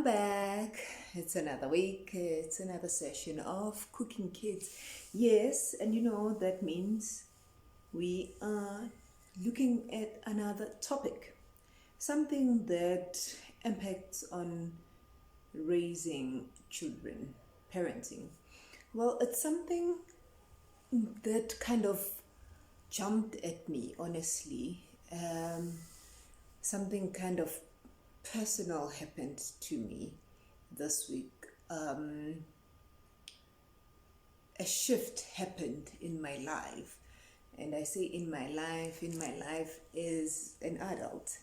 back. It's another week. It's another session of Cooking Kids. Yes, and that means we are looking at another topic. Something that impacts on raising children, parenting. Well, it's something that kind of jumped at me, honestly. Something kind of personal happened to me this week. A shift happened in my life, and I say in my life is an adult,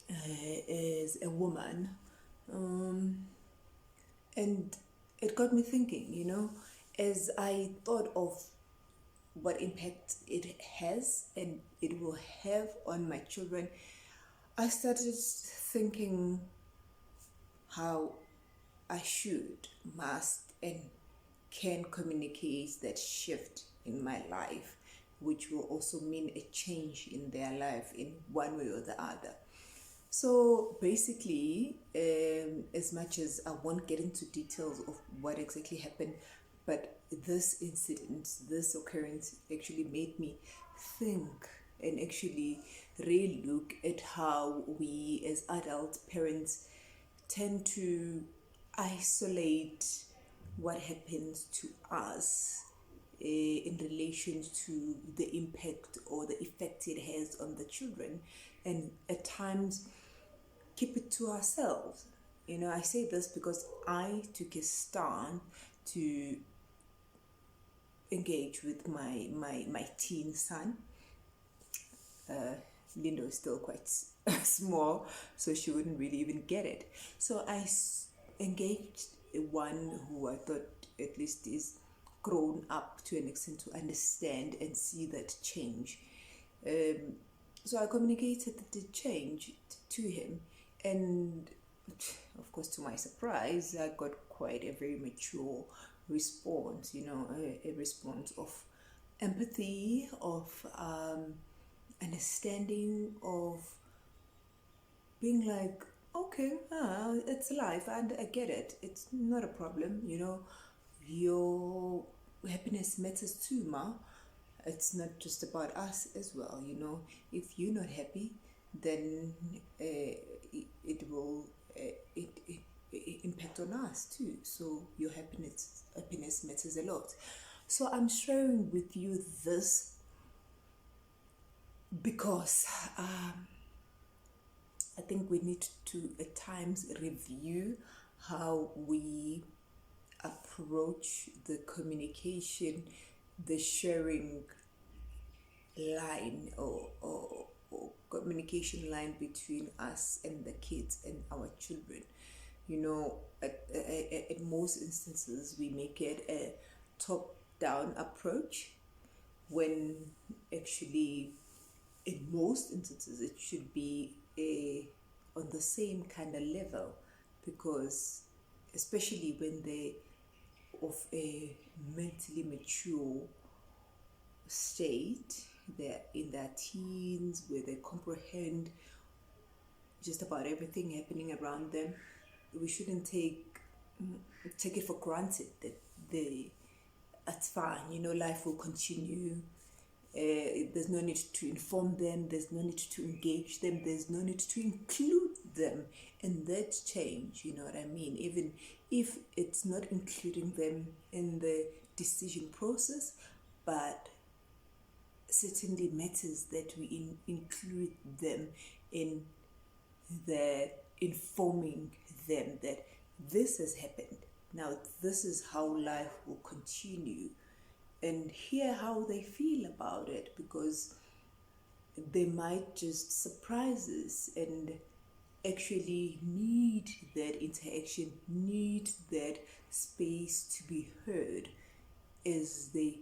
as a woman, and it got me thinking, as I thought of what impact it has and it will have on my children. I started thinking how I should, must, and can communicate that shift in my life, which will also mean a change in their life in one way or the other. So basically, as much as I won't get into details of what exactly happened, but this incident, this occurrence actually made me think and actually really look at how we as adult parents tend to isolate what happens to us in relation to the impact or the effect it has on the children, and at times keep it to ourselves. I say this because I took a stand to engage with my teen son. Lindo is still quite small, so she wouldn't really even get it. So I engaged one who I thought at least is grown up to an extent to understand and see that change. So I communicated the change to him, and of course, to my surprise, I got quite a very mature response, a response of empathy, of understanding, of being like, okay, it's life and I get it. It's not a problem, your happiness matters too, ma. It's not just about us as well, if you're not happy, then it will impact on us too. So your happiness matters a lot. So I'm sharing with you this because I think we need to at times review how we approach the communication, the sharing line or communication line between us and the kids and our children. At most instances, we make it a top-down approach, when actually in most instances it should be on the same kind of level, because especially when they're of a mentally mature state, they're in their teens, where they comprehend just about everything happening around them. We shouldn't take it for granted that it's fine, life will continue. There's no need to inform them, there's no need to engage them, there's no need to include them in that change, you know what I mean? Even if it's not including them in the decision process, but certainly matters that we include them in the informing them that this has happened. Now this is how life will continue, and hear how they feel about it, because they might just surprise us and actually need that interaction, need that space to be heard, as they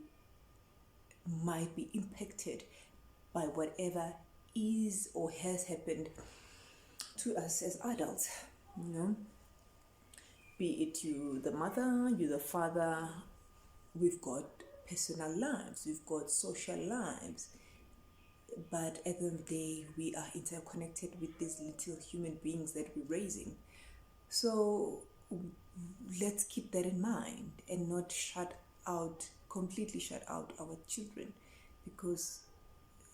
might be impacted by whatever is or has happened to us as adults, be it you the mother, you the father. We've got personal lives, we've got social lives, but at the end of the day, we are interconnected with these little human beings that we're raising. So let's keep that in mind and not completely shut out our children, because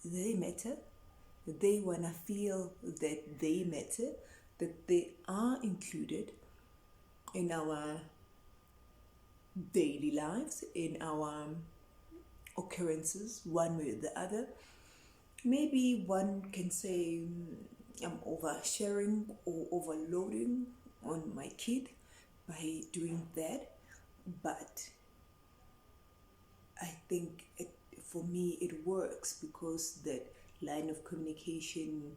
they matter. They want to feel that they matter, that they are included in our daily lives, in our occurrences, one way or the other. Maybe one can say, I'm oversharing or overloading on my kid by doing that, but I think for me it works because that line of communication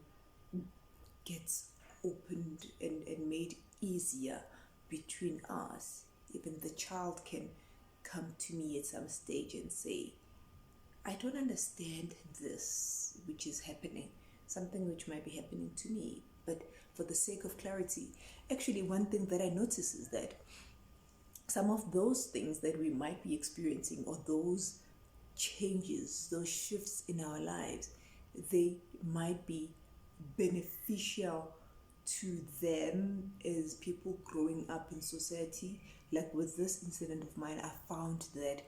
gets opened and made easier between us. Even the child can come to me at some stage and say, I don't understand this which is happening, something which might be happening to me, but for the sake of clarity. Actually, one thing that I notice is that some of those things that we might be experiencing, or those changes, those shifts in our lives, they might be beneficial to them as people growing up in society. Like with this incident of mine, I found that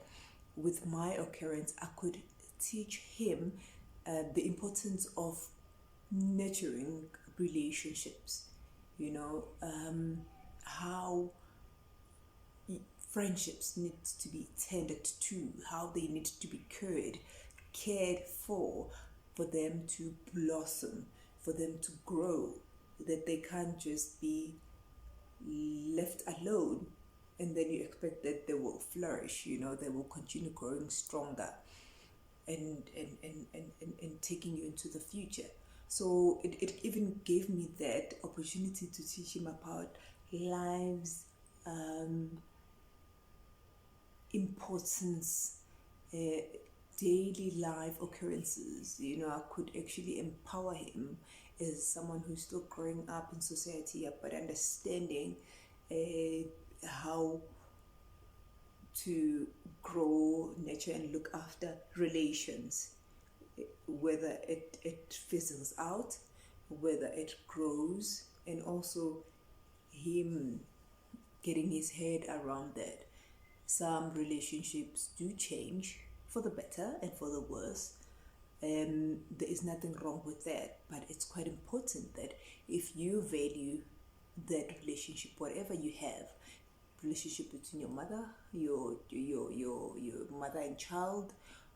with my occurrence, I could teach him the importance of nurturing relationships, how friendships need to be tended to, how they need to be cared for them to blossom, for them to grow, that they can't just be left alone and then you expect that they will flourish, they will continue growing stronger and taking you into the future. So it even gave me that opportunity to teach him about lives, importance, daily life occurrences. I could actually empower him as someone who's still growing up in society, but understanding how to grow, nurture, and look after relations, whether it fizzles out, whether it grows, and also him getting his head around that. Some relationships do change for the better and for the worse. There is nothing wrong with that, but it's quite important that if you value that relationship, whatever you have, relationship between your mother, your mother and child,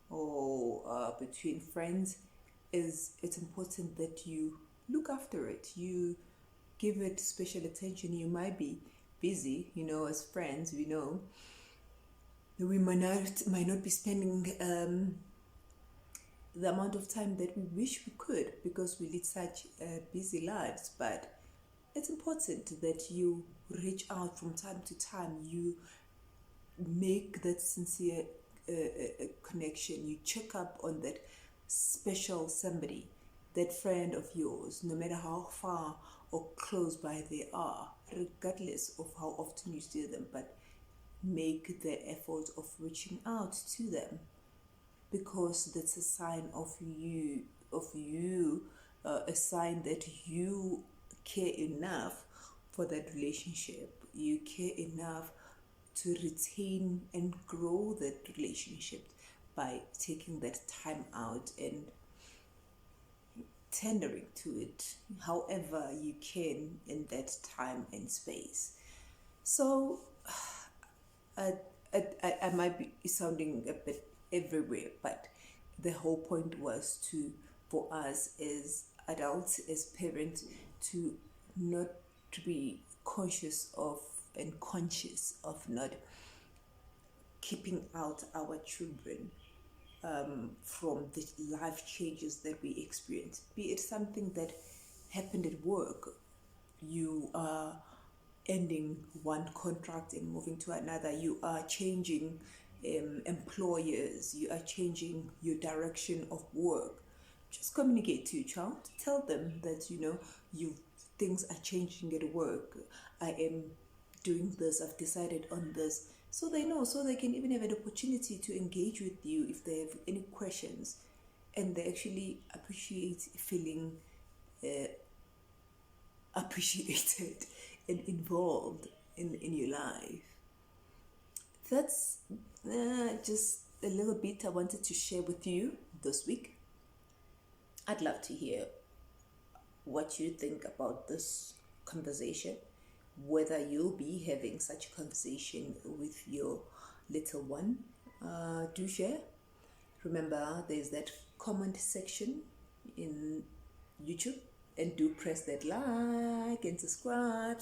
or between friends, it's important that you look after it. You give it special attention. You might be busy, as friends, we might not be spending the amount of time that we wish we could, because we lead such busy lives. But it's important that you reach out from time to time. You make that sincere connection. You check up on that special somebody, that friend of yours, no matter how far or close by they are, regardless of how often you see them, but make the effort of reaching out to them, because that's a sign of you, a sign that you care enough for that relationship. You care enough to retain and grow that relationship by taking that time out and tendering to it however you can in that time and space. So I might be sounding a bit everywhere, but the whole point was for us as adults, as parents, to not to be conscious of not keeping out our children from the life changes that we experience. Be it something that happened at work, you are ending one contract and moving to another, you are changing employers, you are changing your direction of work. Just communicate to your child, tell them that things are changing at work. I am doing this, I've decided on this, so they know, so they can even have an opportunity to engage with you if they have any questions. and they actually appreciate feeling appreciated and involved in your life. That's just a little bit I wanted to share with you this week. I'd love to hear what you think about this conversation, whether you'll be having such a conversation with your little one. Do share. Remember, there's that comment section in YouTube, and do press that like and subscribe.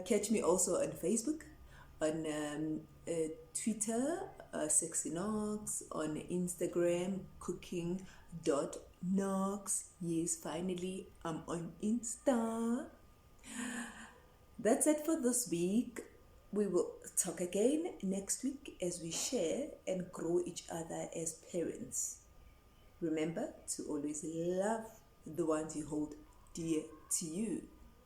Catch me also on Facebook, on Twitter, Sexy Knox, on Instagram, cooking.knox. Yes, finally, I'm on Insta. That's it for this week. We will talk again next week as we share and grow each other as parents. Remember to always love the ones you hold dear to you.